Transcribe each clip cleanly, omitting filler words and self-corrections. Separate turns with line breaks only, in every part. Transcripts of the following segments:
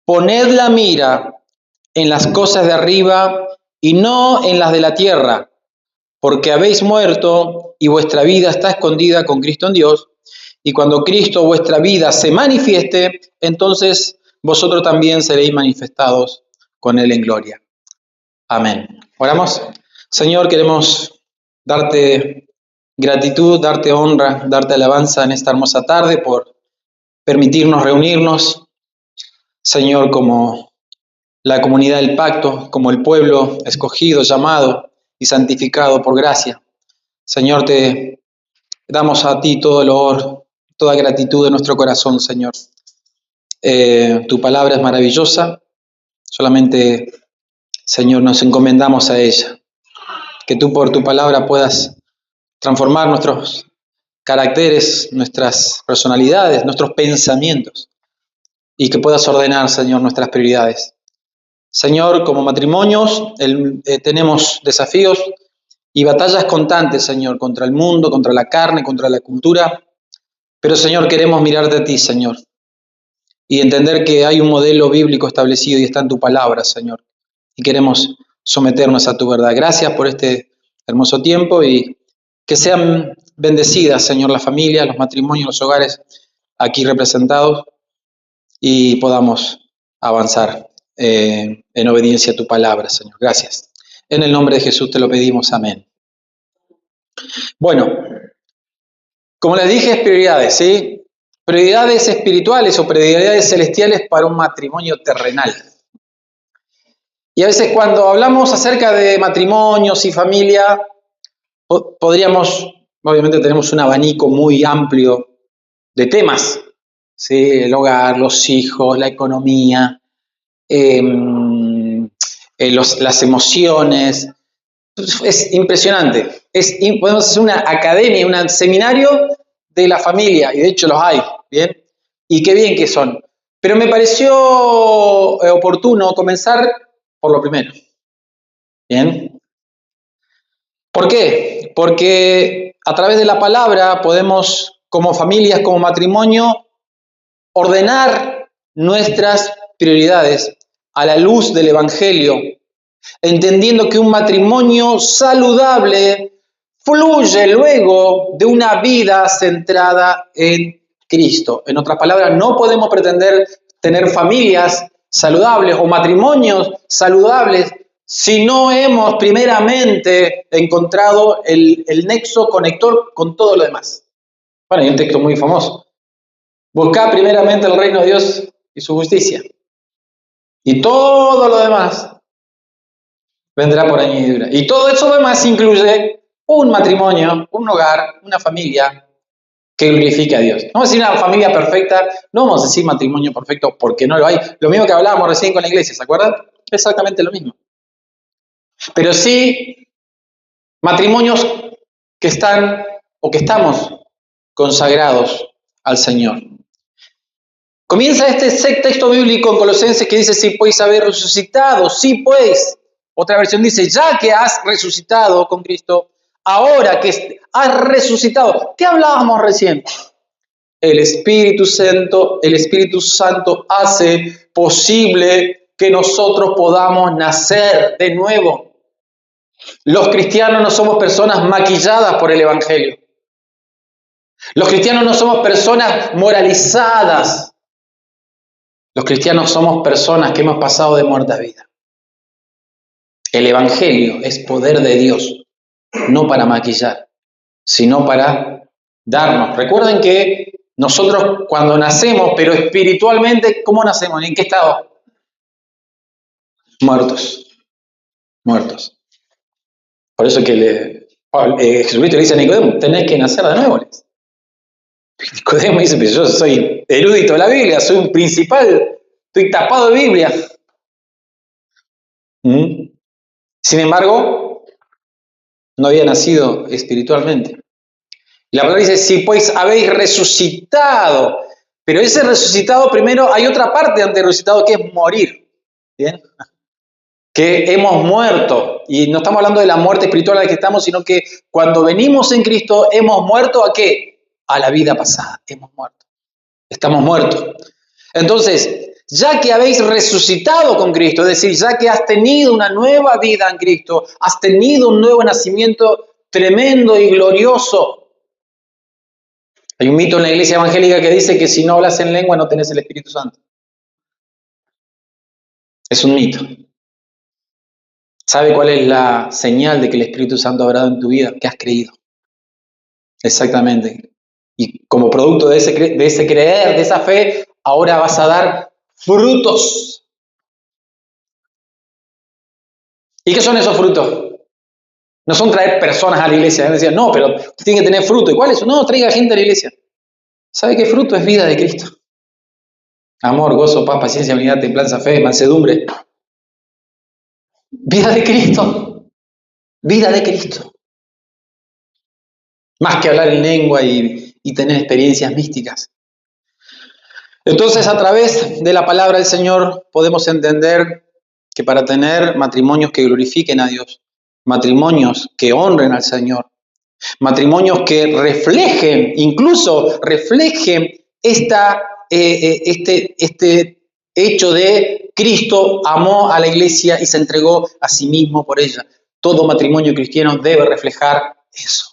Poned la mira en las cosas de arriba y no en las de la tierra, porque habéis muerto y vuestra vida está escondida con Cristo en Dios, y cuando Cristo vuestra vida se manifieste, entonces vosotros también seréis manifestados con Él en gloria. Amén. Oramos. Señor, queremos darte gratitud, darte honra, darte alabanza en esta hermosa tarde por permitirnos reunirnos, Señor, como la comunidad del pacto, como el pueblo escogido, llamado y santificado por gracia. Señor, te damos a ti todo el honor, toda gratitud de nuestro corazón, Señor. Tu palabra es maravillosa, solamente, Señor, nos encomendamos a ella. Que tú por tu palabra puedas transformar nuestros caracteres, nuestras personalidades, nuestros pensamientos, y que puedas ordenar, Señor, nuestras prioridades. Señor, como matrimonios tenemos desafíos y batallas constantes, Señor, contra el mundo, contra la carne, contra la cultura. Pero, Señor, queremos mirarte a ti, Señor, y entender que hay un modelo bíblico establecido y está en tu palabra, Señor. Y queremos someternos a tu verdad. Gracias por este hermoso tiempo y que sean bendecidas, Señor, las familias, los matrimonios, los hogares aquí representados y podamos avanzar en obediencia a tu palabra, Señor. Gracias. En el nombre de Jesús te lo pedimos. Amén. Bueno, como les dije, es prioridades, ¿sí? Prioridades espirituales o prioridades celestiales para un matrimonio terrenal. Y a veces cuando hablamos acerca de matrimonios y familia, podríamos, obviamente tenemos un abanico muy amplio de temas, ¿sí? El hogar, los hijos, la economía, las emociones. Es impresionante. Podemos hacer una academia, un seminario de la familia, y de hecho los hay, ¿bien? Y qué bien que son. Pero me pareció oportuno comenzar por lo primero, ¿bien? ¿Por qué? Porque a través de la palabra podemos, como familias, como matrimonio, ordenar nuestras prioridades a la luz del Evangelio, entendiendo que un matrimonio saludable fluye luego de una vida centrada en Cristo. En otras palabras, no podemos pretender tener familias saludables o matrimonios saludables si no hemos primeramente encontrado el nexo conector con todo lo demás. Bueno, hay un texto muy famoso. Buscad primeramente el reino de Dios y su justicia, y todo lo demás vendrá por añadidura. Y todo eso demás incluye un matrimonio, un hogar, una familia que glorifique a Dios. No vamos a decir una familia perfecta, no vamos a decir matrimonio perfecto porque no lo hay. Lo mismo que hablábamos recién con la iglesia, ¿se acuerdan? Exactamente lo mismo. Pero sí matrimonios que están o que estamos consagrados al Señor. Comienza este texto bíblico en Colosenses que dice, si podéis haber resucitado, sí pues. Otra versión dice, ya que has resucitado con Cristo, ahora que has resucitado. ¿Qué hablábamos recién? El Espíritu Santo hace posible que nosotros podamos nacer de nuevo. Los cristianos no somos personas maquilladas por el Evangelio. Los cristianos no somos personas moralizadas. Los cristianos somos personas que hemos pasado de muerte a vida. El Evangelio es poder de Dios, no para maquillar, sino para darnos. Recuerden que nosotros cuando nacemos, pero espiritualmente, ¿cómo nacemos? ¿En qué estado? Muertos. Por eso que Jesucristo le dice a Nicodemo, tenés que nacer de nuevo. Nicodemo dice, pero yo soy erudito de la Biblia, soy un principal, estoy tapado de Biblia. Sin embargo, no había nacido espiritualmente. Y la palabra dice, si pues habéis resucitado. Pero ese resucitado, primero hay otra parte ante el resucitado que es morir. ¿Bien? Que hemos muerto. Y no estamos hablando de la muerte espiritual a la que estamos, sino que cuando venimos en Cristo, hemos muerto ¿a qué? A la vida pasada. Hemos muerto. Estamos muertos. Entonces, ya que habéis resucitado con Cristo, es decir, ya que has tenido una nueva vida en Cristo, has tenido un nuevo nacimiento tremendo y glorioso. Hay un mito en la iglesia evangélica que dice que si no hablas en lengua no tenés el Espíritu Santo. Es un mito. ¿Sabe cuál es la señal de que el Espíritu Santo ha obrado en tu vida? Que has creído. Exactamente. Y como producto de ese creer, de esa fe, ahora vas a dar frutos. ¿Y qué son esos frutos? No son traer personas a la iglesia. Me decían, no, pero tiene que tener fruto. ¿Y cuál es eso? No, traiga gente a la iglesia. ¿Sabe qué fruto es vida de Cristo? Amor, gozo, paz, paciencia, unidad, templanza, fe, mansedumbre. Vida de Cristo. Vida de Cristo. Más que hablar en lengua y tener experiencias místicas. Entonces, a través de la palabra del Señor podemos entender que para tener matrimonios que glorifiquen a Dios, matrimonios que honren al Señor, matrimonios que reflejen, incluso reflejen este hecho de Cristo amó a la iglesia y se entregó a sí mismo por ella. Todo matrimonio cristiano debe reflejar eso.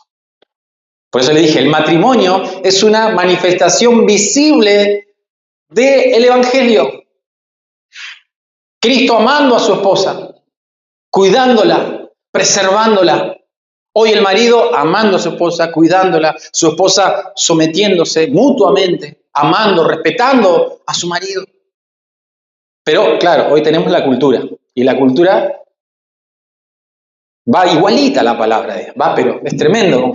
Por eso le dije, el matrimonio es una manifestación visible del Evangelio. Cristo amando a su esposa, cuidándola, preservándola. Hoy el marido amando a su esposa, su esposa sometiéndose mutuamente, amando, respetando a su marido. Pero claro, hoy tenemos la cultura, y la cultura va igualita a la palabra de Dios, pero es tremendo.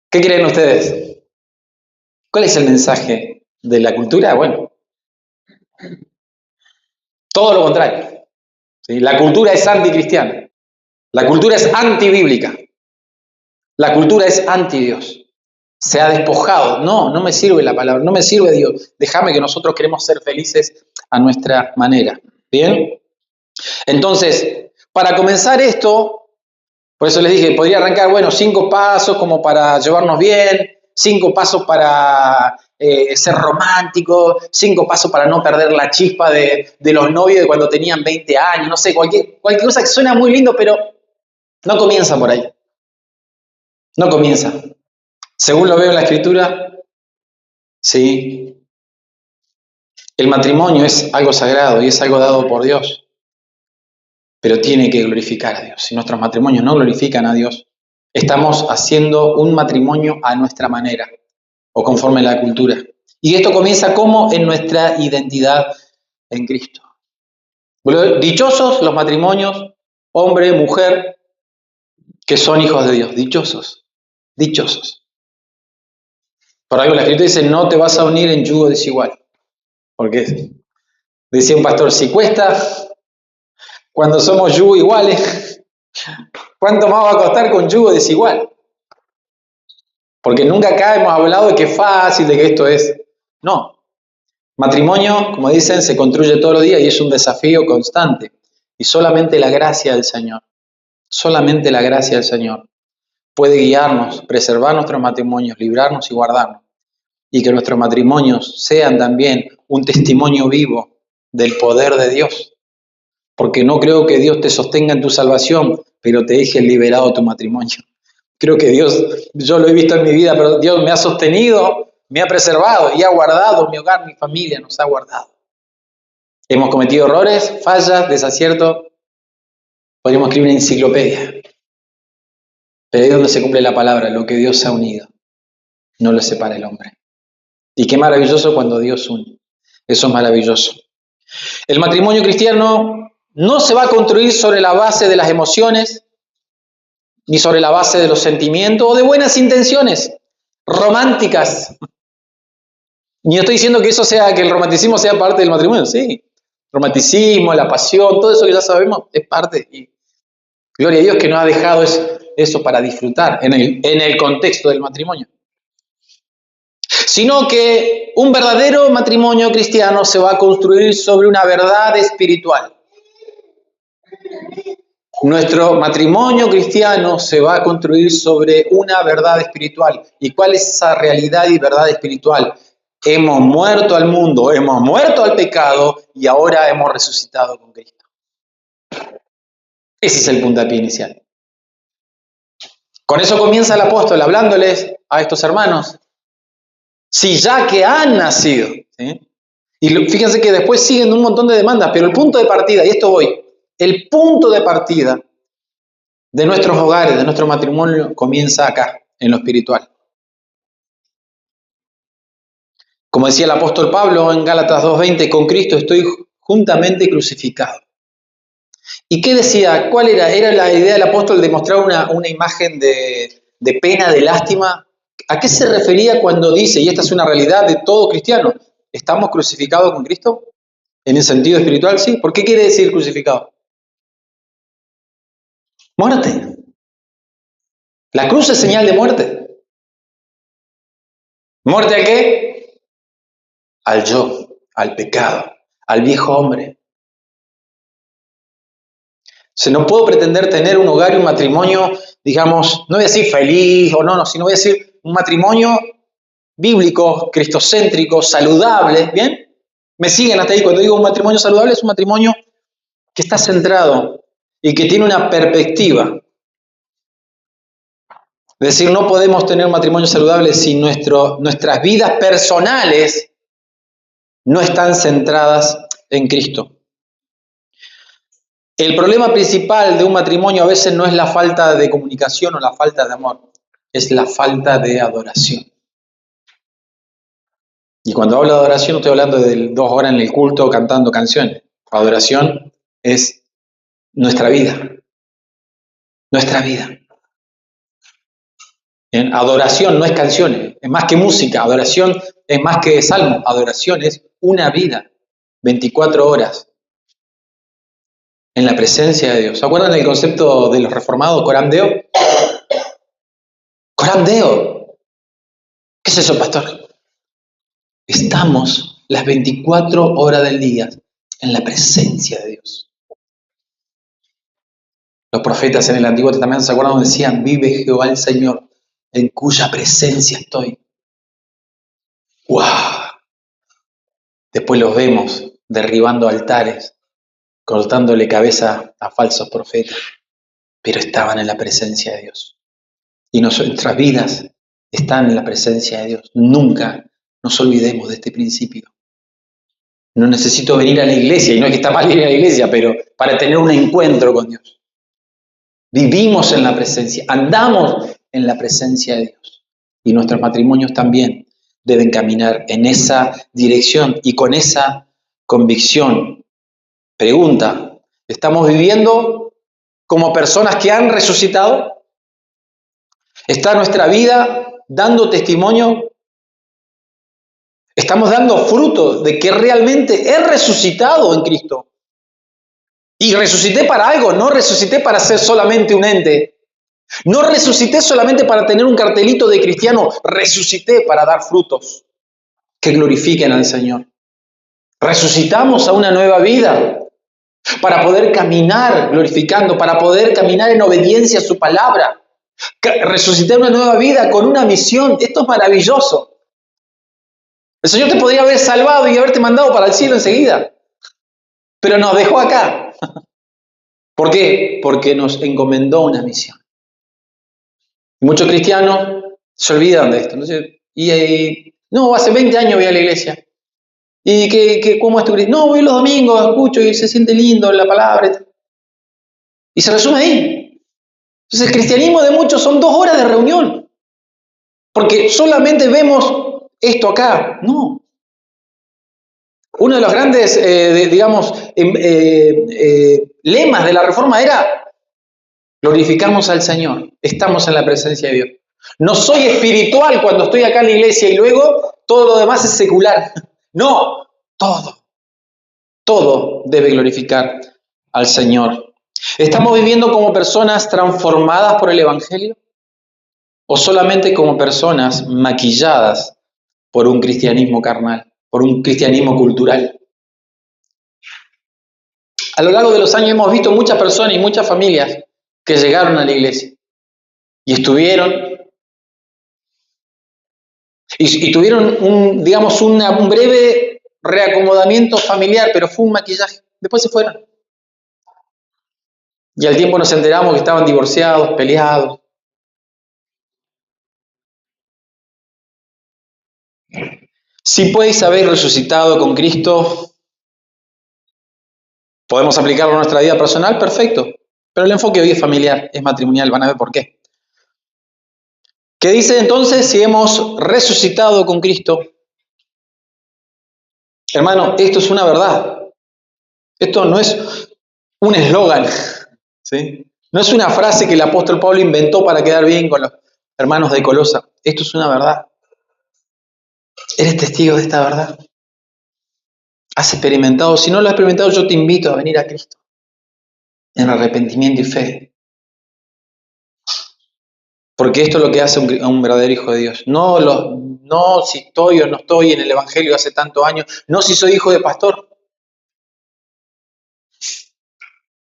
¿Qué creen ustedes? ¿Cuál es el mensaje de la cultura? Bueno, todo lo contrario. ¿Sí? La cultura es anticristiana. La cultura es antibíblica. La cultura es anti-Dios. Se ha despojado. No me sirve la palabra, no me sirve Dios. Déjame que nosotros queremos ser felices a nuestra manera. ¿Bien? Entonces, para comenzar esto, por eso les dije, podría arrancar, 5 pasos como para llevarnos bien, 5 pasos para ser romántico, 5 pasos para no perder la chispa de los novios de cuando tenían 20 años, no sé, cualquier cosa que suena muy lindo, pero no comienza por ahí. No comienza. Según lo veo en la Escritura, sí, el matrimonio es algo sagrado y es algo dado por Dios, pero tiene que glorificar a Dios. Si nuestros matrimonios no glorifican a Dios, estamos haciendo un matrimonio a nuestra manera o conforme a la cultura. Y esto comienza como en nuestra identidad en Cristo. Dichosos los matrimonios, hombre, mujer, que son hijos de Dios. Dichosos, dichosos. Por algo la Escritura dice, no te vas a unir en yugo desigual. Porque decía un pastor, si cuesta cuando somos yugo iguales, ¿cuánto más va a costar con yugo desigual? Porque nunca acá hemos hablado de que es fácil, de que esto es. No. Matrimonio, como dicen, se construye todos los días y es un desafío constante. Y solamente la gracia del Señor, puede guiarnos, preservar nuestros matrimonios, librarnos y guardarnos. Y que nuestros matrimonios sean también un testimonio vivo del poder de Dios. Porque no creo que Dios te sostenga en tu salvación, pero te deje liberado tu matrimonio. Creo que Dios, yo lo he visto en mi vida, pero Dios me ha sostenido, me ha preservado y ha guardado mi hogar, mi familia, nos ha guardado. Hemos cometido errores, fallas, desaciertos. Podríamos escribir una enciclopedia. Pero ahí es donde se cumple la palabra, lo que Dios ha unido, no lo separa el hombre. Y qué maravilloso cuando Dios une. Eso es maravilloso. El matrimonio cristiano no se va a construir sobre la base de las emociones, ni sobre la base de los sentimientos o de buenas intenciones románticas. Ni estoy diciendo que que el romanticismo sea parte del matrimonio, sí. Romanticismo, la pasión, todo eso que ya sabemos es parte. Y gloria a Dios que nos ha dejado eso para disfrutar en el contexto del matrimonio. Sino que un verdadero matrimonio cristiano se va a construir sobre una verdad espiritual. Nuestro matrimonio cristiano se va a construir sobre una verdad espiritual. ¿Y cuál es esa realidad y verdad espiritual? Hemos muerto al mundo, hemos muerto al pecado y ahora hemos resucitado con Cristo. Ese es el puntapié inicial. Con eso comienza el apóstol hablándoles a estos hermanos. Si ya que han nacido, ¿sí? Y fíjense que después siguen un montón de demandas, pero el punto de partida, y esto voy, el punto de partida de nuestros hogares, de nuestro matrimonio, comienza acá, en lo espiritual. Como decía el apóstol Pablo en Gálatas 2:20, con Cristo estoy juntamente crucificado. ¿Y qué decía? ¿Cuál era? ¿Era la idea del apóstol de mostrar una imagen de pena, de lástima? ¿A qué se refería cuando dice, y esta es una realidad de todo cristiano, ¿estamos crucificados con Cristo? En el sentido espiritual, sí. ¿Por qué quiere decir crucificado? Muerte. La cruz es señal de muerte. ¿Muerte a qué? Al yo, al pecado, al viejo hombre. No puedo pretender tener un hogar y un matrimonio, digamos, no voy a decir feliz o no, sino voy a decir un matrimonio bíblico, cristocéntrico, saludable, ¿bien? ¿Me siguen hasta ahí? Cuando digo un matrimonio saludable es un matrimonio que está centrado y que tiene una perspectiva. Es decir, no podemos tener un matrimonio saludable si nuestras vidas personales no están centradas en Cristo. El problema principal de un matrimonio a veces no es la falta de comunicación o la falta de amor, es la falta de adoración. Y cuando hablo de adoración no estoy hablando de 2 horas en el culto cantando canciones. Adoración es nuestra vida. Nuestra vida. ¿Bien? Adoración no es canciones, es más que música. Adoración es más que salmo. Adoración es una vida, 24 horas en la presencia de Dios. ¿Se acuerdan del concepto de los reformados, coram deo? Coram deo. ¿Qué es eso, pastor? Estamos las 24 horas del día en la presencia de Dios. Los profetas en el Antiguo Testamento, ¿se acuerdan donde decían, vive Jehová el Señor, en cuya presencia estoy? ¡Wow! Después los vemos derribando altares, cortándole cabeza a falsos profetas, pero estaban en la presencia de Dios. Y nuestras vidas están en la presencia de Dios. Nunca nos olvidemos de este principio. No necesito venir a la iglesia, y no es que está mal ir a la iglesia, pero para tener un encuentro con Dios. Vivimos en la presencia, andamos en la presencia de Dios. Y nuestros matrimonios también deben caminar en esa dirección y con esa convicción. Pregunta, ¿estamos viviendo como personas que han resucitado? ¿Está nuestra vida dando testimonio? ¿Estamos dando fruto de que realmente he resucitado en Cristo? Y resucité para algo, no resucité para ser solamente un ente. No resucité solamente para tener un cartelito de cristiano, resucité para dar frutos que glorifiquen al Señor. Resucitamos a una nueva vida para poder caminar glorificando, para poder caminar en obediencia a su palabra. Resucité una nueva vida con una misión. Esto es maravilloso. El Señor te podría haber salvado y haberte mandado para el cielo enseguida, pero nos dejó acá. ¿Por qué? Porque nos encomendó una misión. Muchos cristianos se olvidan de esto. Entonces, no, hace 20 años voy a la iglesia. ¿Y cómo es tu cristiano? No, voy los domingos, escucho y se siente lindo la palabra. Y se resume ahí. Entonces, el cristianismo de muchos son 2 horas de reunión. Porque solamente vemos esto acá. No. Uno de los grandes, lemas de la Reforma era glorificamos al Señor, estamos en la presencia de Dios. No soy espiritual cuando estoy acá en la iglesia y luego todo lo demás es secular. No, todo debe glorificar al Señor. ¿Estamos viviendo como personas transformadas por el Evangelio? ¿O solamente como personas maquilladas por un cristianismo carnal, por un cristianismo cultural? A lo largo de los años hemos visto muchas personas y muchas familias que llegaron a la iglesia y estuvieron Y tuvieron un breve reacomodamiento familiar, pero fue un maquillaje. Después se fueron. Y al tiempo nos enteramos que estaban divorciados, peleados. Si podéis haber resucitado con Cristo, podemos aplicarlo a nuestra vida personal, perfecto. Pero el enfoque hoy es familiar, es matrimonial, van a ver por qué. ¿Qué dice entonces si hemos resucitado con Cristo? Hermano, esto es una verdad. Esto no es un eslogan, ¿sí? No es una frase que el apóstol Pablo inventó para quedar bien con los hermanos de Colosa. Esto es una verdad. ¿Eres testigo de esta verdad? ¿Has experimentado? Si no lo has experimentado, yo te invito a venir a Cristo en arrepentimiento y fe. Porque esto es lo que hace a un verdadero hijo de Dios. No si estoy o no estoy en el Evangelio hace tantos años. No si soy hijo de pastor.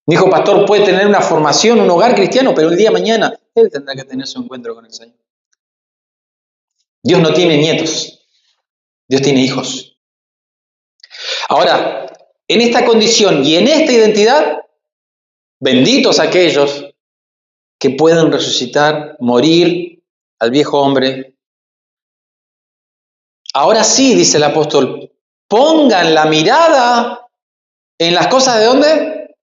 Mi hijo pastor puede tener una formación, un hogar cristiano, pero el día de mañana él tendrá que tener su encuentro con el Señor. Dios no tiene nietos. Dios tiene hijos. Ahora, en esta condición y en esta identidad, benditos aquellos que pueden resucitar, morir al viejo hombre. Ahora sí, dice el apóstol, pongan la mirada en las cosas ¿de dónde?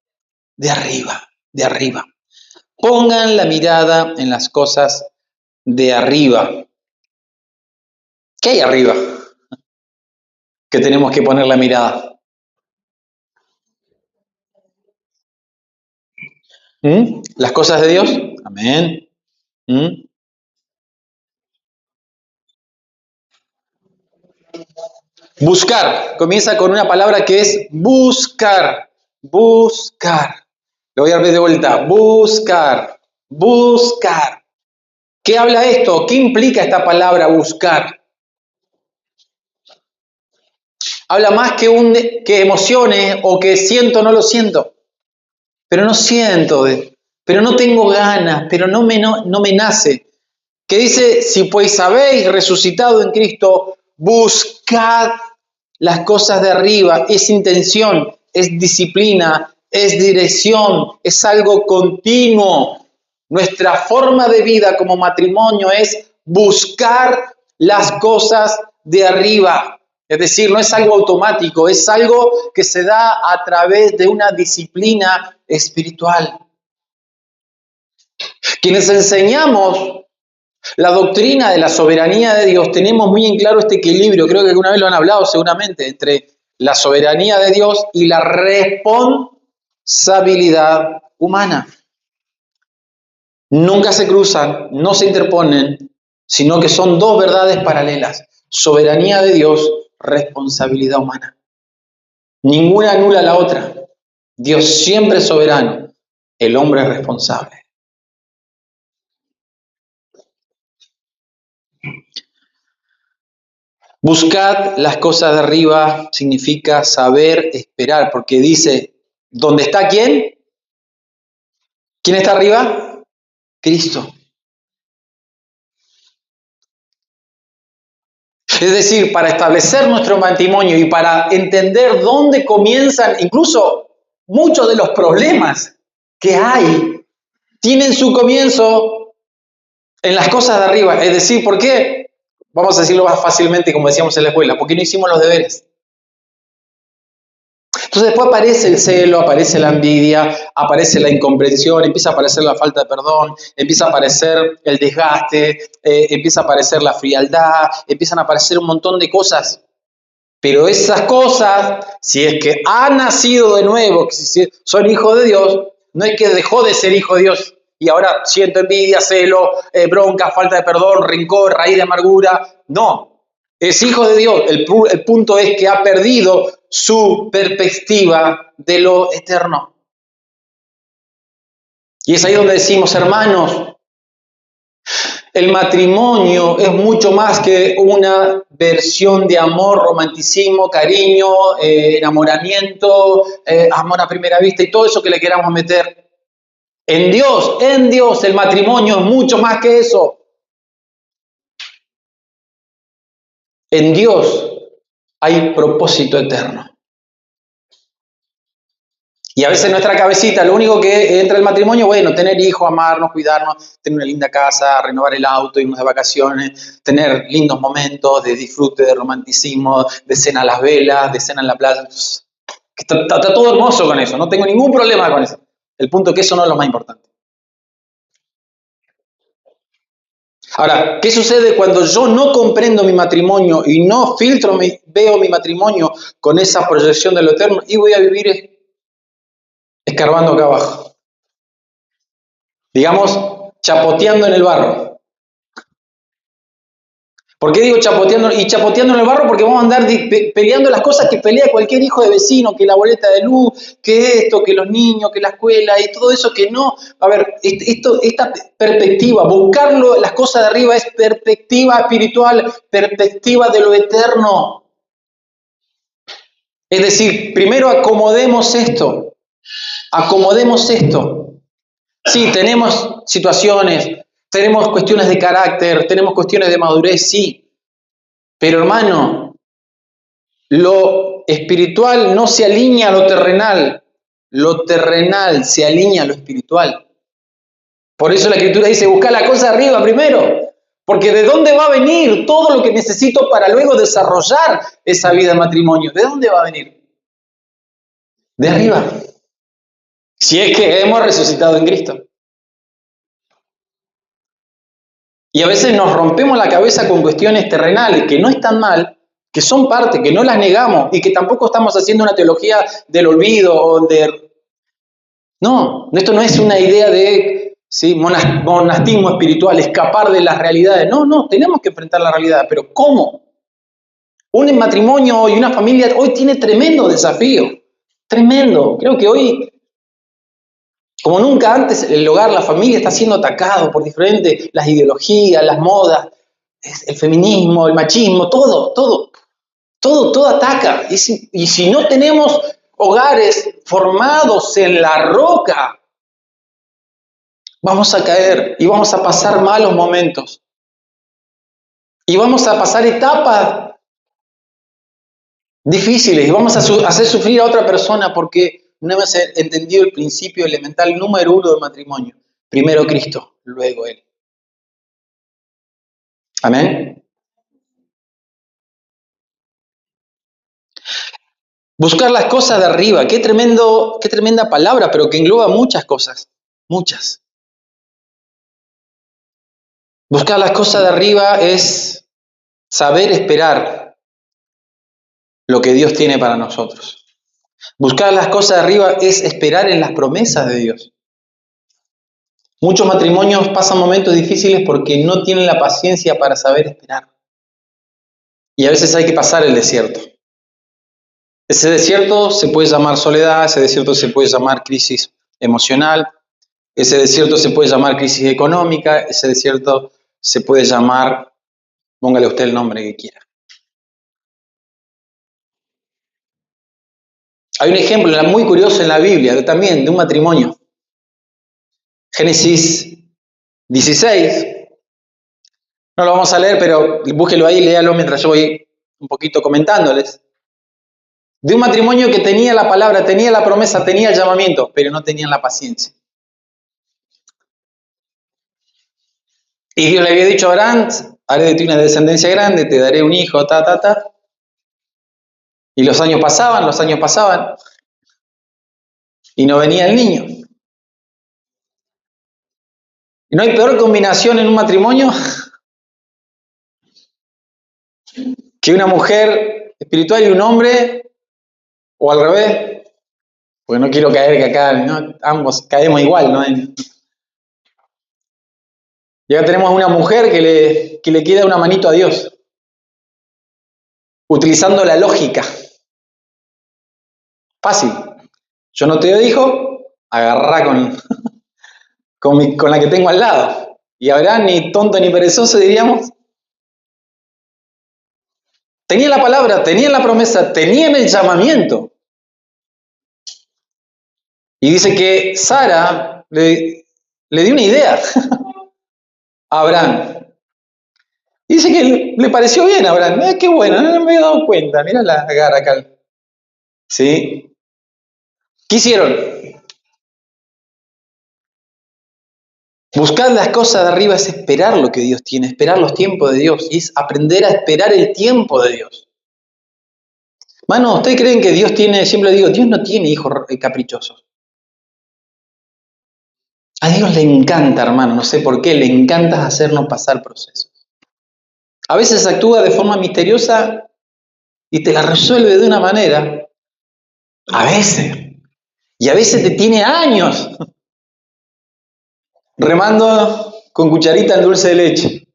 De arriba, de arriba. Pongan la mirada en las cosas de arriba. ¿Qué hay arriba? Que tenemos que poner la mirada. ¿Las cosas de Dios? Amén. Buscar. Comienza con una palabra que es buscar. Buscar. Lo voy a ver de vuelta. Buscar. Buscar. ¿Qué habla esto? ¿Qué implica esta palabra buscar? Habla más que emociones o que siento, no lo siento. Pero no siento, pero no tengo ganas, pero no me nace. Que dice, si pues habéis resucitado en Cristo, buscad las cosas de arriba. Es intención, es disciplina, es dirección, es algo continuo. Nuestra forma de vida como matrimonio es buscar las cosas de arriba. Es decir, no es algo automático, es algo que se da a través de una disciplina espiritual. Quienes enseñamos la doctrina de la soberanía de Dios, tenemos muy en claro este equilibrio, creo que alguna vez lo han hablado seguramente, entre la soberanía de Dios y la responsabilidad humana. Nunca se cruzan, no se interponen, sino que son dos verdades paralelas. Soberanía de Dios, responsabilidad humana. Ninguna anula la otra. Dios siempre es soberano, el hombre es responsable. Buscad las cosas de arriba significa saber esperar, porque dice, ¿dónde está quién? ¿Quién está arriba? Cristo. Es decir, para establecer nuestro matrimonio y para entender dónde comienzan, incluso muchos de los problemas que hay, tienen su comienzo en las cosas de arriba. Es decir, ¿por qué? Vamos a decirlo más fácilmente, como decíamos en la escuela, porque no hicimos los deberes. Entonces después aparece el celo, aparece la envidia, aparece la incomprensión, empieza a aparecer la falta de perdón, empieza a aparecer el desgaste, empieza a aparecer la frialdad, empiezan a aparecer un montón de cosas. Pero esas cosas, si es que ha nacido de nuevo, que si son hijos de Dios, no es que dejó de ser hijo de Dios y ahora siento envidia, celo, bronca, falta de perdón, rencor, raíz de amargura. No, es hijo de Dios. El punto es que ha perdido su perspectiva de lo eterno. Y es ahí donde decimos, hermanos, el matrimonio es mucho más que una versión de amor, romanticismo, cariño, enamoramiento, amor a primera vista y todo eso que le queramos meter. En Dios, el matrimonio es mucho más que eso. En Dios hay propósito eterno. Y a veces en nuestra cabecita, lo único que entra el matrimonio, bueno, tener hijos, amarnos, cuidarnos, tener una linda casa, renovar el auto, irnos de vacaciones, tener lindos momentos de disfrute, de romanticismo, de cena a las velas, de cena en la playa. Está todo hermoso con eso, no tengo ningún problema con eso. El punto es que eso no es lo más importante. Ahora, ¿qué sucede cuando yo no comprendo mi matrimonio y no veo mi matrimonio con esa proyección de lo eterno y voy a vivir escarbando acá abajo? Digamos, chapoteando en el barro. ¿Por qué digo chapoteando? Y chapoteando en el barro porque vamos a andar peleando las cosas que pelea cualquier hijo de vecino, que la boleta de luz, que esto, que los niños, que la escuela y todo eso que no. A ver, esta perspectiva, buscarlo, las cosas de arriba es perspectiva espiritual, perspectiva de lo eterno. Es decir, primero acomodemos esto. Sí, tenemos situaciones, tenemos cuestiones de carácter, tenemos cuestiones de madurez, sí. Pero hermano, lo espiritual no se alinea a lo terrenal se alinea a lo espiritual. Por eso la Escritura dice, busca la cosa arriba primero, porque ¿de dónde va a venir todo lo que necesito para luego desarrollar esa vida de matrimonio? ¿De dónde va a venir? De arriba. Si es que hemos resucitado en Cristo. Y a veces nos rompemos la cabeza con cuestiones terrenales que no están mal, que son parte, que no las negamos y que tampoco estamos haciendo una teología del olvido o de... No, esto no es una idea de monastismo espiritual, escapar de las realidades. No, tenemos que enfrentar la realidad, pero ¿cómo? Un matrimonio y una familia hoy tiene tremendo desafío, tremendo. Creo que hoy, como nunca antes, el hogar, la familia está siendo atacado por diferentes, las ideologías, las modas, el feminismo, el machismo, todo ataca. Y si no tenemos hogares formados en la roca, vamos a caer y vamos a pasar malos momentos. Y vamos a pasar etapas difíciles y vamos a hacer sufrir a otra persona porque no hemos entendido el principio elemental número 1 del matrimonio. Primero Cristo, luego Él. Amén. Buscar las cosas de arriba. Qué tremenda palabra, pero que engloba muchas cosas. Muchas. Buscar las cosas de arriba es saber esperar lo que Dios tiene para nosotros. Buscar las cosas de arriba es esperar en las promesas de Dios. Muchos matrimonios pasan momentos difíciles porque no tienen la paciencia para saber esperar. Y a veces hay que pasar el desierto. Ese desierto se puede llamar soledad, ese desierto se puede llamar crisis emocional, ese desierto se puede llamar crisis económica, ese desierto se puede llamar, póngale usted el nombre que quiera. Hay un ejemplo muy curioso en la Biblia, también de un matrimonio. Génesis 16. No lo vamos a leer, pero búsquelo ahí, léalo mientras yo voy un poquito comentándoles. De un matrimonio que tenía la palabra, tenía la promesa, tenía el llamamiento, pero no tenían la paciencia. Y Dios le había dicho a Abraham, haré de ti una descendencia grande, te daré un hijo, Y los años pasaban, y no venía el niño. ¿Y no hay peor combinación en un matrimonio que una mujer espiritual y un hombre, o al revés? Porque no quiero caer que acá, ¿no? Ambos caemos igual, ¿no? Y acá tenemos a una mujer que le queda una manito a Dios, utilizando la lógica. Fácil. Yo no te doy hijo, agarrá con la que tengo al lado. Y Abraham, ni tonto ni perezoso, diríamos. Tenía la palabra, tenían la promesa, tenían el llamamiento. Y dice que Sara le dio una idea a Abraham. Dice que le pareció bien a Abraham. Qué bueno, no me había dado cuenta. Mira la cara acá. ¿Sí? ¿Qué hicieron? Buscar las cosas de arriba es esperar lo que Dios tiene, esperar los tiempos de Dios. Y es aprender a esperar el tiempo de Dios. Mano, ¿ustedes creen que Dios tiene, siempre digo, Dios no tiene hijos caprichosos? A Dios le encanta, hermano, no sé por qué, le encanta hacernos pasar procesos. A veces actúa de forma misteriosa y te la resuelve de una manera. A veces. Y a veces te tiene años remando con cucharita en dulce de leche.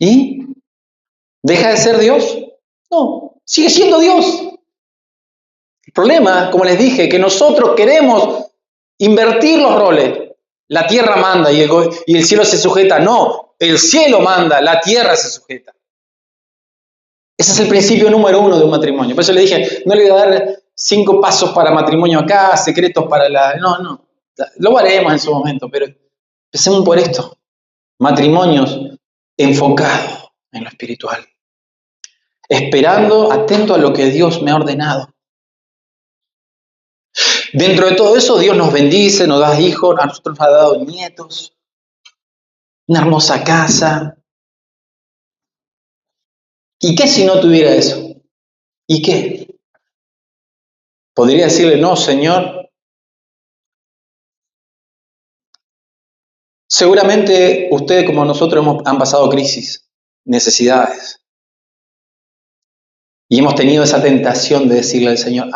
¿Y deja de ser Dios? No, sigue siendo Dios. El problema, como les dije, que nosotros queremos invertir los roles. La tierra manda y el cielo se sujeta. No, el cielo manda, la tierra se sujeta. Ese es el principio número 1 de un matrimonio. Por eso le dije, no le voy a dar 5 pasos para matrimonio acá, secretos para la... No. Lo haremos en su momento, pero empecemos por esto. Matrimonios enfocados en lo espiritual. Esperando, atento a lo que Dios me ha ordenado. Dentro de todo eso, Dios nos bendice, nos da hijos, a nosotros nos ha dado nietos, una hermosa casa. ¿Y qué si no tuviera eso? ¿Y qué? Podría decirle, no, Señor. Seguramente ustedes como nosotros han pasado crisis, necesidades. Y hemos tenido esa tentación de decirle al Señor,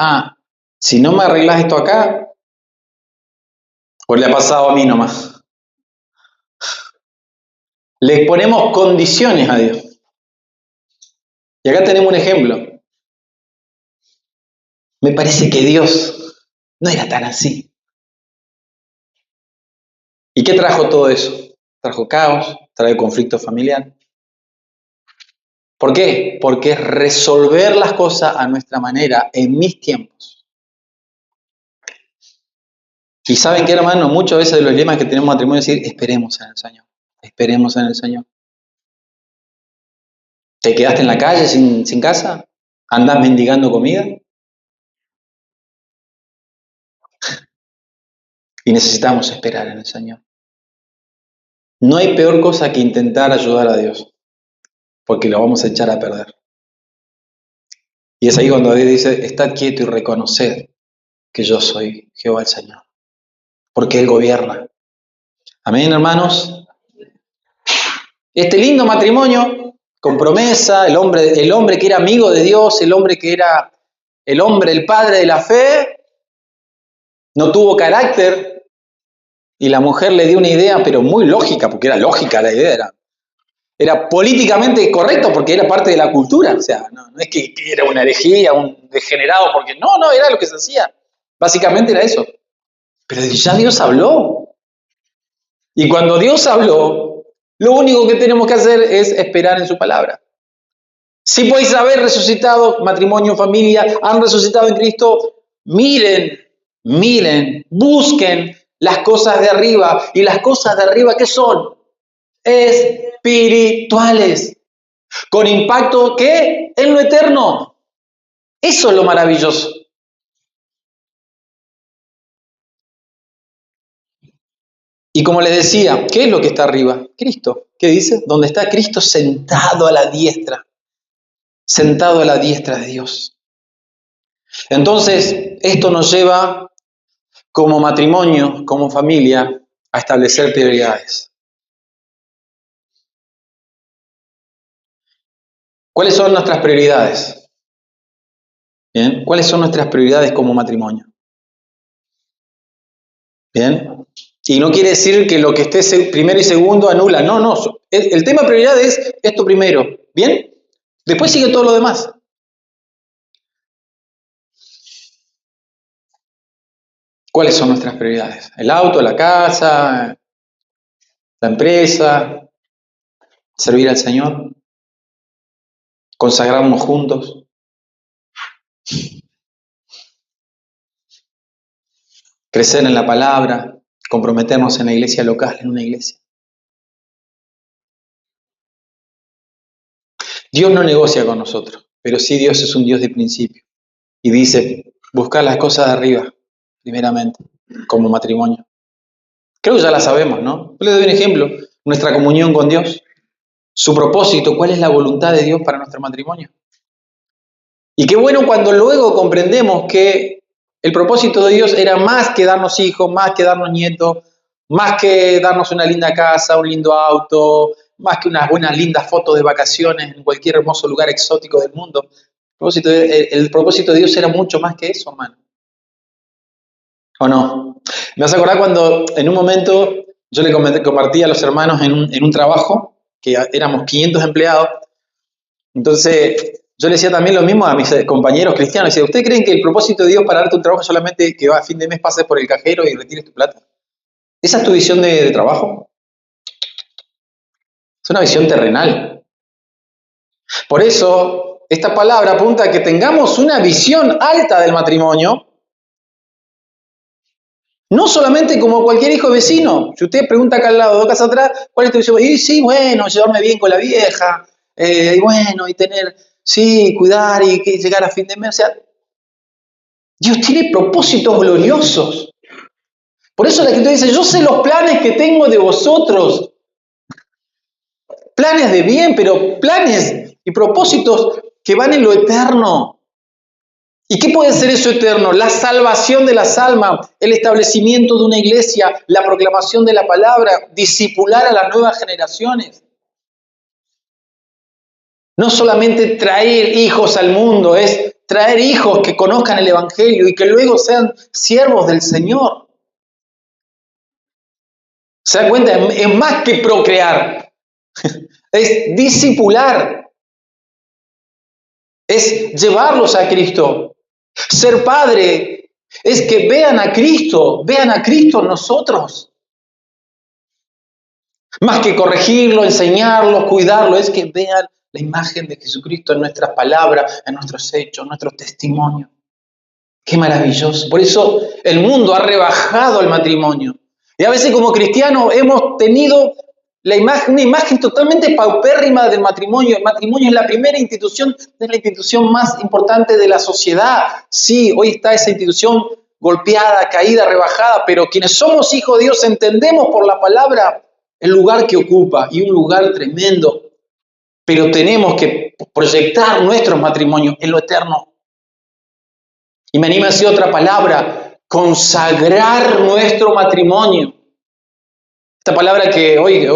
si no me arreglas esto acá, pues le ha pasado a mí nomás. Le ponemos condiciones a Dios. Y acá tenemos un ejemplo. Me parece que Dios no era tan así. ¿Y qué trajo todo eso? Trajo caos, trajo conflicto familiar. ¿Por qué? Porque es resolver las cosas a nuestra manera, en mis tiempos. Y saben qué, hermano, muchas veces de los dilemas que tenemos en matrimonio es decir, esperemos en el Señor. Esperemos en el Señor. ¿Te quedaste en la calle sin casa? ¿Andás mendigando comida? Y necesitamos esperar en el Señor. No hay peor cosa que intentar ayudar a Dios, porque lo vamos a echar a perder. Y es ahí cuando Dios dice, estad quieto y reconoced que yo soy Jehová el Señor, porque Él gobierna. Amén, hermanos. Este lindo matrimonio, con promesa, el hombre que era amigo de Dios, el hombre que era el padre de la fe, no tuvo carácter, y la mujer le dio una idea, pero muy lógica, porque era lógica la idea, era políticamente correcto porque era parte de la cultura, o sea, no es que era una herejía, un degenerado, porque no, era lo que se hacía. Básicamente era eso. Pero ya Dios habló. Y cuando Dios habló, lo único que tenemos que hacer es esperar en su palabra. Si podéis haber resucitado, matrimonio, familia, han resucitado en Cristo, miren, busquen las cosas de arriba. ¿Y las cosas de arriba qué son? Espirituales. Con impacto, ¿qué? En lo eterno. Eso es lo maravilloso. Y como les decía, ¿qué es lo que está arriba? Cristo. ¿Qué dice? Donde está Cristo sentado a la diestra. Sentado a la diestra de Dios. Entonces, esto nos lleva como matrimonio, como familia, a establecer prioridades. ¿Cuáles son nuestras prioridades? ¿Bien? ¿Cuáles son nuestras prioridades como matrimonio? ¿Bien? Y no quiere decir que lo que esté primero y segundo anula. No. El tema prioridad es esto primero. ¿Bien? Después sigue todo lo demás. ¿Cuáles son nuestras prioridades? El auto, la casa, la empresa, servir al Señor, consagrarnos juntos. Crecer en la palabra, comprometernos en la iglesia local, en una iglesia. Dios no negocia con nosotros, pero sí Dios es un Dios de principio. Y dice, buscar las cosas de arriba, primeramente, como matrimonio. Creo que ya la sabemos, ¿no? Yo les doy un ejemplo. Nuestra comunión con Dios, su propósito, cuál es la voluntad de Dios para nuestro matrimonio. Y qué bueno cuando luego comprendemos que el propósito de Dios era más que darnos hijos, más que darnos nietos, más que darnos una linda casa, un lindo auto, más que unas buenas lindas fotos de vacaciones en cualquier hermoso lugar exótico del mundo. El propósito de Dios era mucho más que eso, hermano. ¿O no? Me vas a acordar cuando en un momento yo le compartí a los hermanos en un trabajo, que éramos 500 empleados. Entonces yo le decía también lo mismo a mis compañeros cristianos. Decía, ¿ustedes creen que el propósito de Dios para darte un trabajo es solamente que a fin de mes pases por el cajero y retires tu plata? ¿Esa es tu visión de trabajo? Es una visión terrenal. Por eso, esta palabra apunta a que tengamos una visión alta del matrimonio, no solamente como cualquier hijo vecino. Si usted pregunta acá al lado, 2 casas atrás, ¿cuál es tu visión? Y sí, bueno, llevarme bien con la vieja, y bueno, y tener, sí, cuidar y llegar a fin de mes. O sea, Dios tiene propósitos gloriosos. Por eso la Escritura dice, yo sé los planes que tengo de vosotros. Planes de bien, pero planes y propósitos que van en lo eterno. ¿Y qué puede ser eso eterno? La salvación de las almas, el establecimiento de una iglesia, la proclamación de la palabra, discipular a las nuevas generaciones. No solamente traer hijos al mundo, es traer hijos que conozcan el Evangelio y que luego sean siervos del Señor. ¿Se da cuenta? Es más que procrear, es discipular, es llevarlos a Cristo. Ser padre es que vean a Cristo en nosotros. Más que corregirlo, enseñarlo, cuidarlo, es que vean la imagen de Jesucristo en nuestras palabras, en nuestros hechos, en nuestros testimonios. Qué maravilloso. Por eso el mundo ha rebajado el matrimonio. Y a veces como cristianos hemos tenido una imagen totalmente paupérrima del matrimonio. El matrimonio es la primera institución, es la institución más importante de la sociedad. Sí, hoy está esa institución golpeada, caída, rebajada, pero quienes somos hijos de Dios entendemos por la palabra el lugar que ocupa y un lugar tremendo. Pero tenemos que proyectar nuestros matrimonios en lo eterno. Y me anima a decir otra palabra, consagrar nuestro matrimonio. Esta palabra que hoy,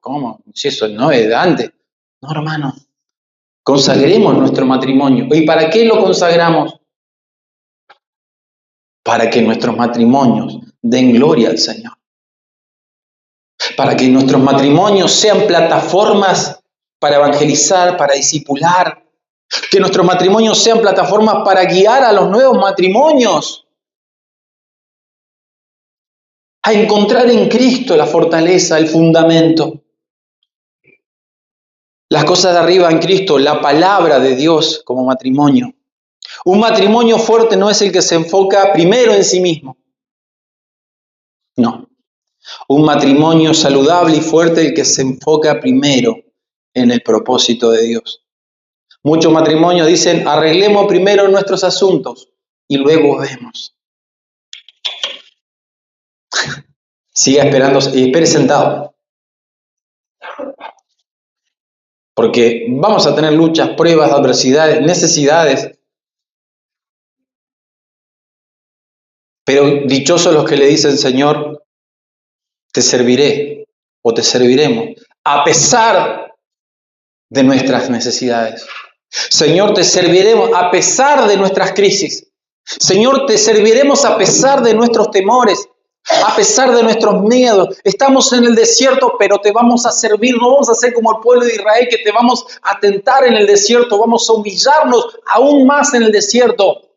¿cómo? Si eso no es de antes. No, hermano. Consagremos nuestro matrimonio. ¿Y para qué lo consagramos? Para que nuestros matrimonios den gloria al Señor. Para que nuestros matrimonios sean plataformas para evangelizar, para discipular. Que nuestros matrimonios sean plataformas para guiar a los nuevos matrimonios. A encontrar en Cristo la fortaleza, el fundamento. Las cosas de arriba en Cristo, la palabra de Dios como matrimonio. Un matrimonio fuerte no es el que se enfoca primero en sí mismo. No. Un matrimonio saludable y fuerte es el que se enfoca primero en el propósito de Dios. Muchos matrimonios dicen, arreglemos primero nuestros asuntos y luego vemos. Siga esperando y espere sentado. Porque vamos a tener luchas, pruebas, adversidades, necesidades. Pero dichosos los que le dicen, Señor, te serviré o te serviremos, a pesar de nuestras necesidades. Señor, te serviremos a pesar de nuestras crisis. Señor, te serviremos a pesar de nuestros temores, a pesar de nuestros miedos. Estamos en el desierto, pero te vamos a servir. No vamos a ser como el pueblo de Israel, que te vamos a tentar en el desierto. Vamos a humillarnos aún más en el desierto.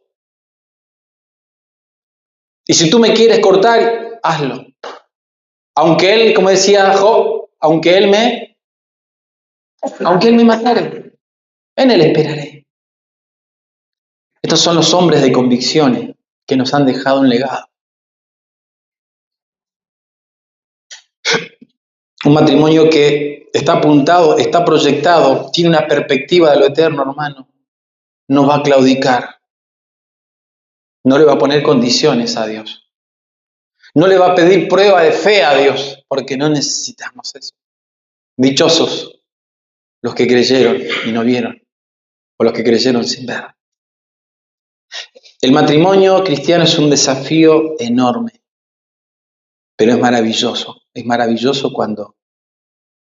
Y si tú me quieres cortar, hazlo. Aunque él, como decía Job, aunque él me matare, en él esperaré. Estos son los hombres de convicciones que nos han dejado un legado. Un matrimonio que está apuntado, está proyectado, tiene una perspectiva de lo eterno, hermano, no va a claudicar. No le va a poner condiciones a Dios. No le va a pedir prueba de fe a Dios, porque no necesitamos eso. Dichosos los que creyeron y no vieron, o los que creyeron sin ver. El matrimonio cristiano es un desafío enorme, pero es maravilloso. Es maravilloso cuando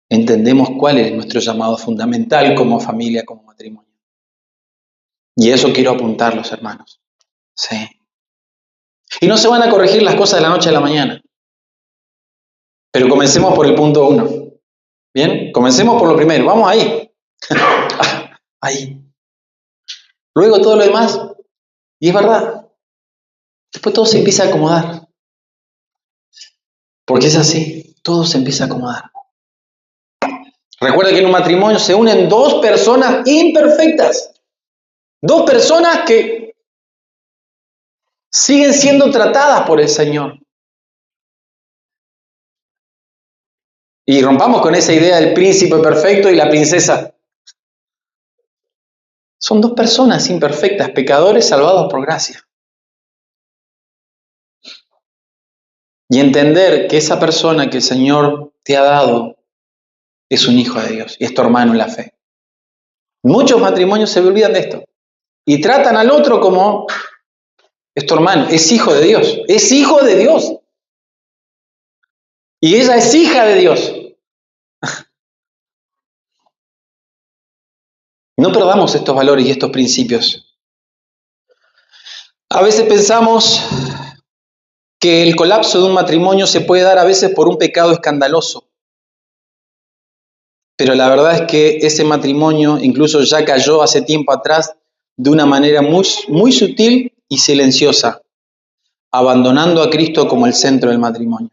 entendemos cuál es nuestro llamado fundamental como familia, como matrimonio. Y eso quiero apuntarlos, hermanos. Sí. Y no se van a corregir las cosas de la noche a la mañana. Pero comencemos por el punto 1. ¿Bien? Comencemos por lo primero. Vamos ahí. Ahí. Luego todo lo demás. Y es verdad. Después todo se empieza a acomodar. Porque es así. Todo se empieza a acomodar. Recuerda que en un matrimonio se unen dos personas imperfectas. Dos personas que siguen siendo tratadas por el Señor. Y rompamos con esa idea del príncipe perfecto y la princesa. Son dos personas imperfectas, pecadores salvados por gracia. Y entender que esa persona que el Señor te ha dado es un hijo de Dios y es tu hermano en la fe. Muchos matrimonios se olvidan de esto y tratan al otro como es tu hermano, es hijo de Dios, es hijo de Dios. Y ella es hija de Dios. No perdamos estos valores y estos principios. A veces pensamos que el colapso de un matrimonio se puede dar a veces por un pecado escandaloso. Pero la verdad es que ese matrimonio incluso ya cayó hace tiempo atrás de una manera muy sutil y silenciosa, abandonando a Cristo como el centro del matrimonio.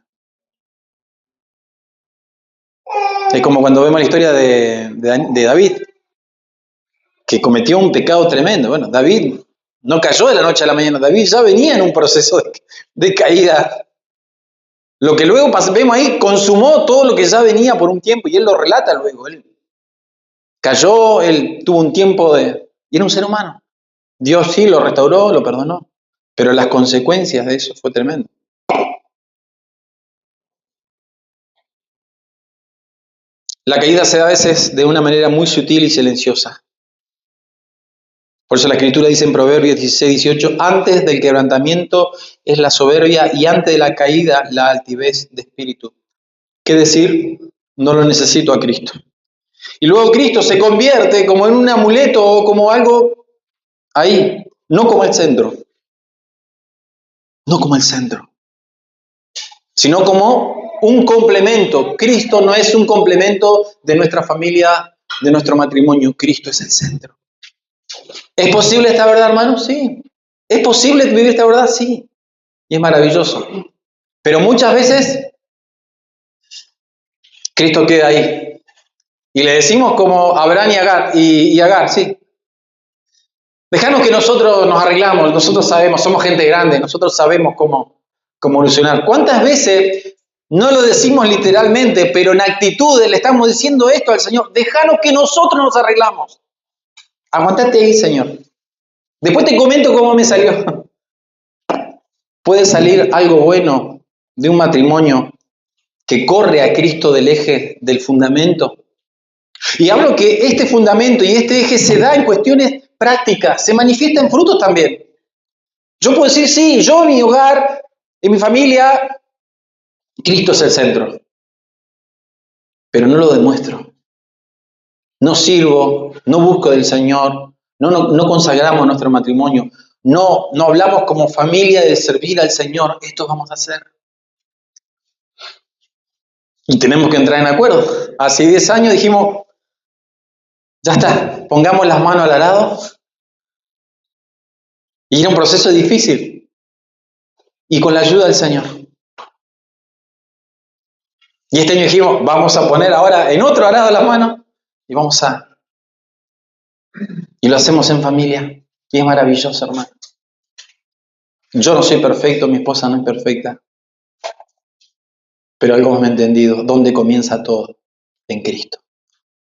Es como cuando vemos la historia de David, que cometió un pecado tremendo. Bueno, David no cayó de la noche a la mañana, David ya venía en un proceso de caída. Lo que luego vemos ahí, consumó todo lo que ya venía por un tiempo, y él lo relata luego. Él cayó, él tuvo un tiempo y era un ser humano. Dios sí lo restauró, lo perdonó, pero las consecuencias de eso fue tremendo. La caída se da a veces de una manera muy sutil y silenciosa. Por eso la Escritura dice en Proverbios 16-18, antes del quebrantamiento es la soberbia y antes de la caída la altivez de espíritu. ¿Qué decir? No lo necesito a Cristo. Y luego Cristo se convierte como en un amuleto o como algo ahí, no como el centro. No como el centro, sino como un complemento. Cristo no es un complemento de nuestra familia, de nuestro matrimonio. Cristo es el centro. ¿Es posible esta verdad, hermanos? Sí. ¿Es posible vivir esta verdad? Sí. Y es maravilloso. Pero muchas veces Cristo queda ahí. Y le decimos como Abraham y Agar, sí. Dejanos que nosotros nos arreglamos, nosotros sabemos, somos gente grande, nosotros sabemos cómo evolucionar. ¿Cuántas veces no lo decimos literalmente, pero en actitudes le estamos diciendo esto al Señor? Dejanos que nosotros nos arreglamos. Aguantate ahí, Señor. Después te comento cómo me salió. Puede salir algo bueno de un matrimonio que corre a Cristo del eje del fundamento. Y hablo que este fundamento y este eje se da en cuestiones prácticas, se manifiesta en frutos también. Yo puedo decir, sí, yo en mi hogar, en mi familia, Cristo es el centro. Pero no lo demuestro. No sirvo, no busco del Señor, no consagramos nuestro matrimonio, no hablamos como familia de servir al Señor. Esto vamos a hacer. Y tenemos que entrar en acuerdo. Hace 10 años dijimos, ya está, pongamos las manos al arado. Y era un proceso difícil. Y con la ayuda del Señor. Y este año dijimos, vamos a poner ahora en otro arado las manos y y lo hacemos en familia. Y es maravilloso, hermano. Yo no soy perfecto, mi esposa no es perfecta. Pero algo hemos entendido, ¿dónde comienza todo? En Cristo.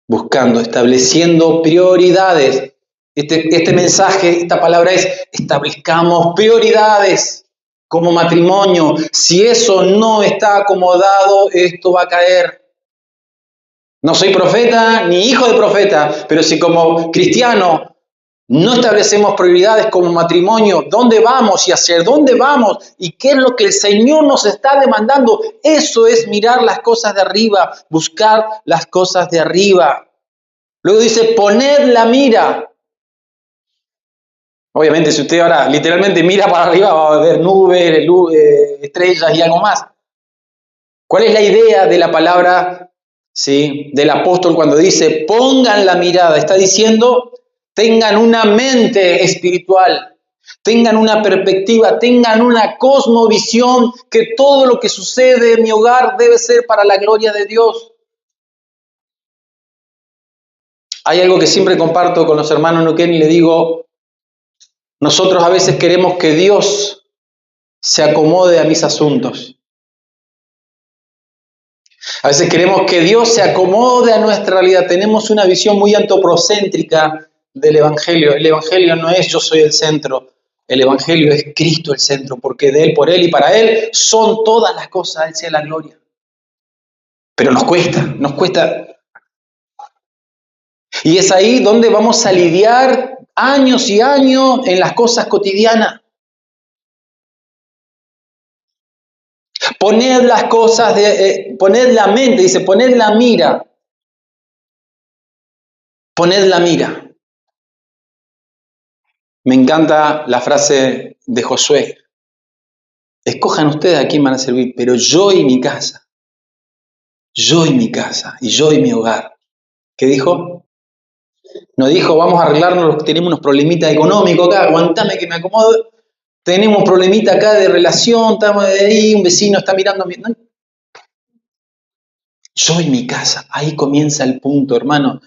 Buscando, estableciendo prioridades. Este mensaje, esta palabra es, establezcamos prioridades como matrimonio. Si eso no está acomodado, esto va a caer. No soy profeta ni hijo de profeta, pero si como cristiano no establecemos prioridades como matrimonio, ¿dónde vamos y hacia dónde vamos? ¿Y qué es lo que el Señor nos está demandando? Eso es mirar las cosas de arriba, buscar las cosas de arriba. Luego dice, poned la mira. Obviamente, si usted ahora literalmente mira para arriba, va a ver nubes, estrellas y algo más. ¿Cuál es la idea de la palabra, sí, del apóstol cuando dice, pongan la mirada? Está diciendo, tengan una mente espiritual, tengan una perspectiva, tengan una cosmovisión, que todo lo que sucede en mi hogar debe ser para la gloria de Dios. Hay algo que siempre comparto con los hermanos Nuquén y le digo, nosotros a veces queremos que Dios se acomode a mis asuntos. A veces queremos que Dios se acomode a nuestra realidad. Tenemos una visión muy antropocéntrica del Evangelio. El Evangelio no es yo soy el centro. El Evangelio es Cristo el centro, porque de Él, por Él y para Él son todas las cosas. A Él sea la gloria. Pero nos cuesta. Y es ahí donde vamos a lidiar años y años en las cosas cotidianas. Poned las cosas, poned la mente, dice, poned la mira. Poned la mira. Me encanta la frase de Josué. Escojan ustedes a quién van a servir, pero yo y mi casa. Yo y mi casa, y yo y mi hogar. ¿Qué dijo? No dijo, vamos a arreglarnos, tenemos unos problemitas económicos acá, aguantame que me acomodo. Tenemos un problemita acá de relación, estamos ahí, un vecino está mirando a mí. No. Yo y mi casa, ahí comienza el punto, hermano.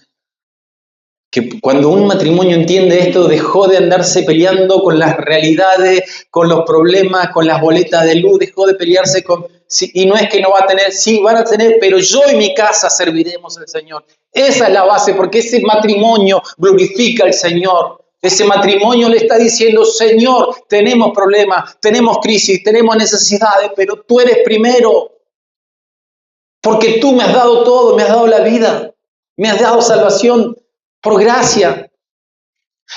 Que cuando un matrimonio entiende esto, dejó de andarse peleando con las realidades, con los problemas, con las boletas de luz, dejó de pelearse con... Sí, y no es que no va a tener, sí, van a tener, pero yo y mi casa serviremos al Señor. Esa es la base, porque ese matrimonio glorifica al Señor. Ese matrimonio le está diciendo, Señor, tenemos problemas, tenemos crisis, tenemos necesidades, pero tú eres primero. Porque tú me has dado todo, me has dado la vida, me has dado salvación. Por gracia.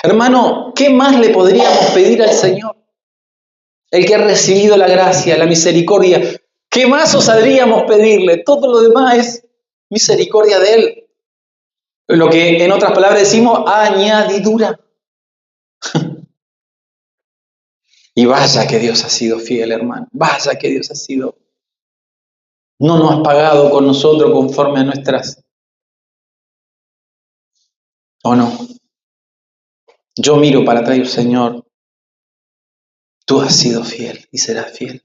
Hermano, ¿qué más le podríamos pedir al Señor? El que ha recibido la gracia, la misericordia. ¿Qué más osaríamos pedirle? Todo lo demás es misericordia de Él. Lo que en otras palabras decimos, añadidura. Y vaya que Dios ha sido fiel, hermano. Vaya que Dios ha sido. No nos ha pagado con nosotros conforme a nuestras... ¿O no? Yo miro para atrás y digo, Señor, tú has sido fiel y serás fiel.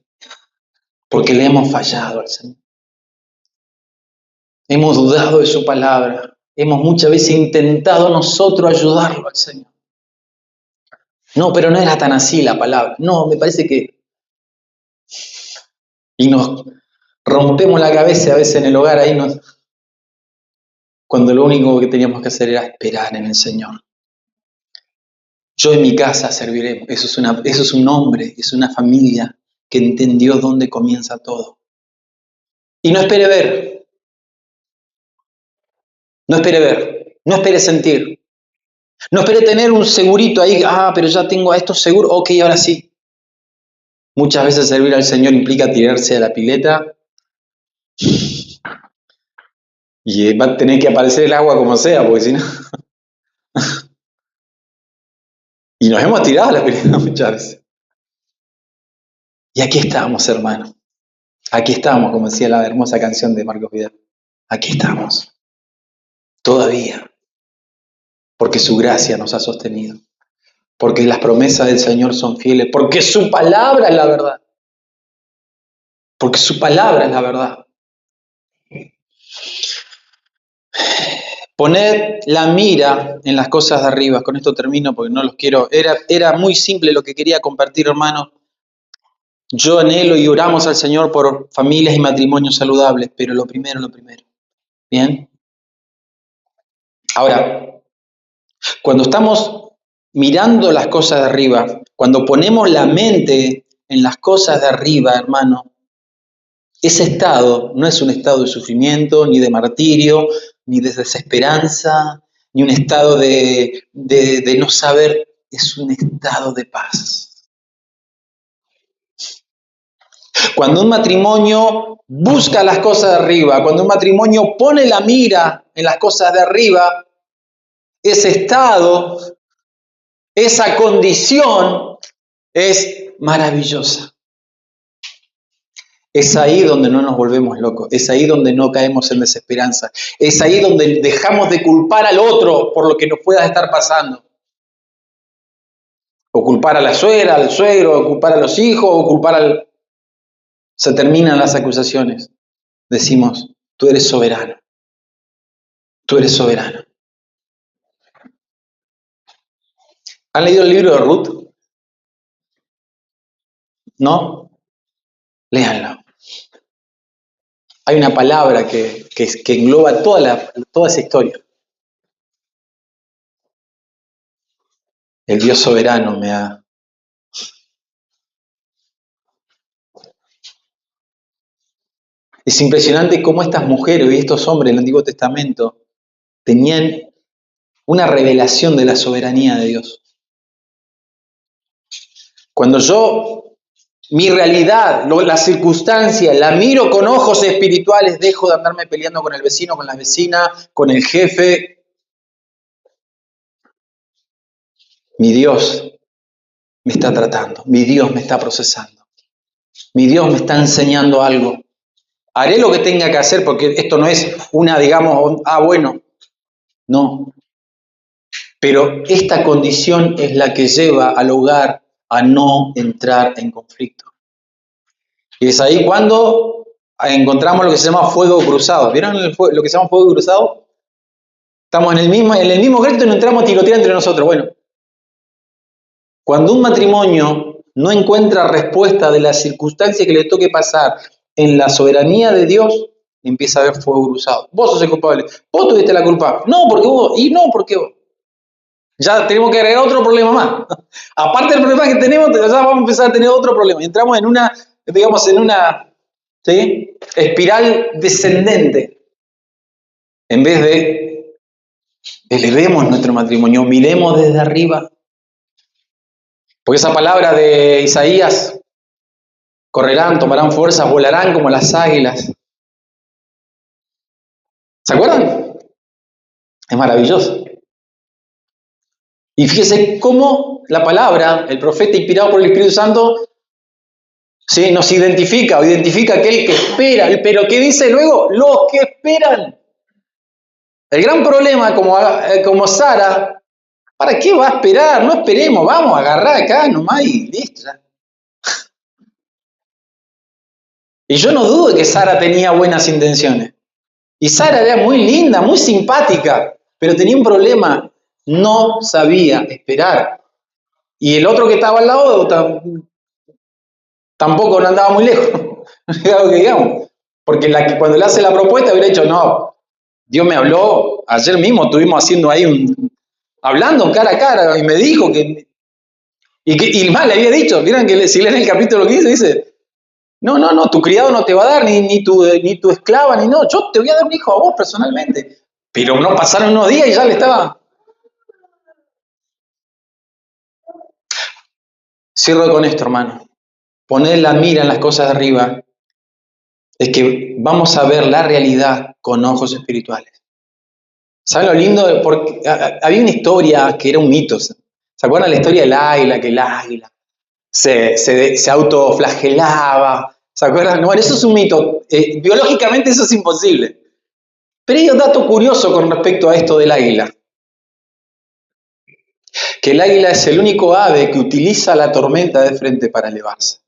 Porque le hemos fallado al Señor. Hemos dudado de su palabra. Hemos muchas veces intentado nosotros ayudarlo al Señor. No, pero no era tan así la palabra. No, me parece que... Y nos rompemos la cabeza a veces en el hogar ahí, cuando lo único que teníamos que hacer era esperar en el Señor. Yo en mi casa serviré. Eso es un hombre, es una familia que entendió dónde comienza todo. Y no espere ver. No espere ver. No espere sentir. No espere tener un segurito ahí. Pero ya tengo a estos seguros. Ok, ahora sí. Muchas veces servir al Señor implica tirarse a la pileta y va a tener que aparecer el agua como sea, porque si no... Y nos hemos tirado a la pileta muchas veces. Y aquí estamos, hermano. Aquí estamos, como decía la hermosa canción de Marcos Vidal. Aquí estamos. Todavía. Porque su gracia nos ha sostenido. Porque las promesas del Señor son fieles. Porque su palabra es la verdad. Porque su palabra es la verdad. Poned la mira en las cosas de arriba. Con esto termino porque no los quiero. Era muy simple lo que quería compartir, hermano. Yo anhelo y oramos al Señor por familias y matrimonios saludables, pero lo primero, lo primero. ¿Bien? Ahora, cuando estamos mirando las cosas de arriba, cuando ponemos la mente en las cosas de arriba, hermano, ese estado no es un estado de sufrimiento, ni de martirio, ni de desesperanza, ni un estado de no saber, es un estado de paz. Cuando un matrimonio busca las cosas de arriba, cuando un matrimonio pone la mira en las cosas de arriba, ese estado, esa condición es maravillosa. Es ahí donde no nos volvemos locos, es ahí donde no caemos en desesperanza, es ahí donde dejamos de culpar al otro por lo que nos pueda estar pasando. O culpar a la suegra, al suegro, o culpar a los hijos, o culpar al... Se terminan las acusaciones. Decimos, tú eres soberano, tú eres soberano. ¿Han leído el libro de Ruth? ¿No? Léanlo. Hay una palabra que engloba toda esa historia. El Dios soberano me ha... Es impresionante cómo estas mujeres y estos hombres del Antiguo Testamento tenían una revelación de la soberanía de Dios. Cuando yo, mi realidad, la circunstancia, la miro con ojos espirituales, dejo de andarme peleando con el vecino, con la vecina, con el jefe. Mi Dios me está tratando, mi Dios me está procesando, mi Dios me está enseñando algo. Haré lo que tenga que hacer porque esto no es una, digamos, bueno, no. Pero esta condición es la que lleva al hogar a no entrar en conflicto. Y es ahí cuando encontramos lo que se llama fuego cruzado. ¿Vieron lo que se llama fuego cruzado? Estamos en el mismo crédito y no entramos a tirotear entre nosotros. Bueno, cuando un matrimonio no encuentra respuesta de las circunstancias que le toque pasar en la soberanía de Dios, empieza a haber fuego cruzado. Vos sos el culpable. Vos tuviste la culpa. No, porque vos. Y no, porque vos. Ya tenemos que agregar otro problema más. Aparte del problema que tenemos, ya vamos a empezar a tener otro problema. Entramos en una, digamos, ¿sí? Espiral descendente. En vez de elevemos nuestro matrimonio, miremos desde arriba. Porque esa palabra de Isaías, correrán, tomarán fuerzas, volarán como las águilas. ¿Se acuerdan? Es maravilloso. Y fíjese cómo la palabra, el profeta inspirado por el Espíritu Santo, ¿sí? Nos identifica, o identifica aquel que espera. Pero ¿qué dice luego? Los que esperan. El gran problema, como Sara, ¿para qué va a esperar? No esperemos, vamos a agarrar acá nomás y listo. Y yo no dudo que Sara tenía buenas intenciones. Y Sara era muy linda, muy simpática, pero tenía un problema, no sabía esperar. Y el otro que estaba al lado tampoco no andaba muy lejos, algo que digamos. Porque cuando le hace la propuesta hubiera dicho, no, Dios me habló, ayer mismo estuvimos haciendo ahí hablando cara a cara, y me dijo que... Y más le había dicho, miren que si leen el capítulo 15 dice, no, tu criado no te va a dar, ni tu esclava, ni no, yo te voy a dar un hijo a vos personalmente. Pero no pasaron unos días y ya le estaba... Cierro con esto, hermano. Poner la mira en las cosas de arriba es que vamos a ver la realidad con ojos espirituales. ¿Saben lo lindo? Porque había una historia que era un mito. ¿Se acuerdan la historia del águila? Que el águila se autoflagelaba. ¿Se acuerdan? No, eso es un mito. Biológicamente eso es imposible. Pero hay un dato curioso con respecto a esto del águila. Que el águila es el único ave que utiliza la tormenta de frente para elevarse.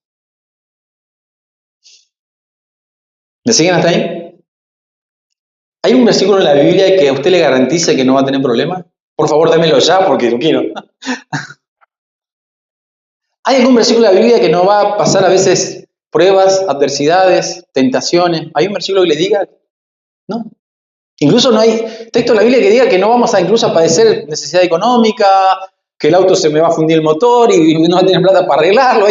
¿Me siguen hasta ahí? ¿Hay un versículo en la Biblia que a usted le garantice que no va a tener problemas? Por favor, démelo ya porque lo quiero. ¿Hay algún versículo de la Biblia que no va a pasar a veces pruebas, adversidades, tentaciones? ¿Hay un versículo que le diga? No. Incluso no hay texto en la Biblia que diga que no vamos a incluso a padecer necesidad económica, que el auto se me va a fundir el motor y no va a tener plata para arreglarlo.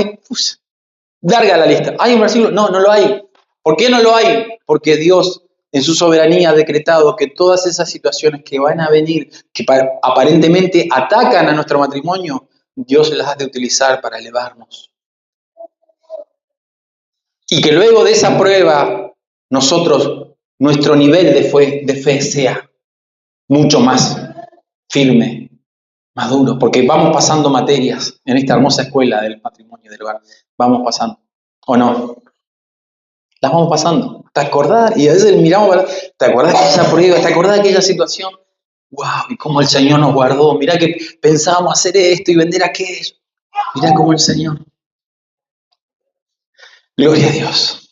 Larga la lista. ¿Hay un versículo? No, no lo hay. ¿Por qué no lo hay? Porque Dios en su soberanía ha decretado que todas esas situaciones que van a venir, que aparentemente atacan a nuestro matrimonio, Dios las ha de utilizar para elevarnos. Y que luego de esa prueba, nosotros, nuestro nivel de fe sea mucho más firme, más duro, porque vamos pasando materias en esta hermosa escuela del matrimonio y del hogar. Vamos pasando, ¿o no? Las vamos pasando. ¿Te acordás? Y a veces miramos, ¿te acordás de esa prueba? ¿Te acordás de aquella situación? ¡Wow! Y cómo el Señor nos guardó. Mirá que pensábamos hacer esto y vender aquello. Mirá cómo el Señor. Gloria a Dios.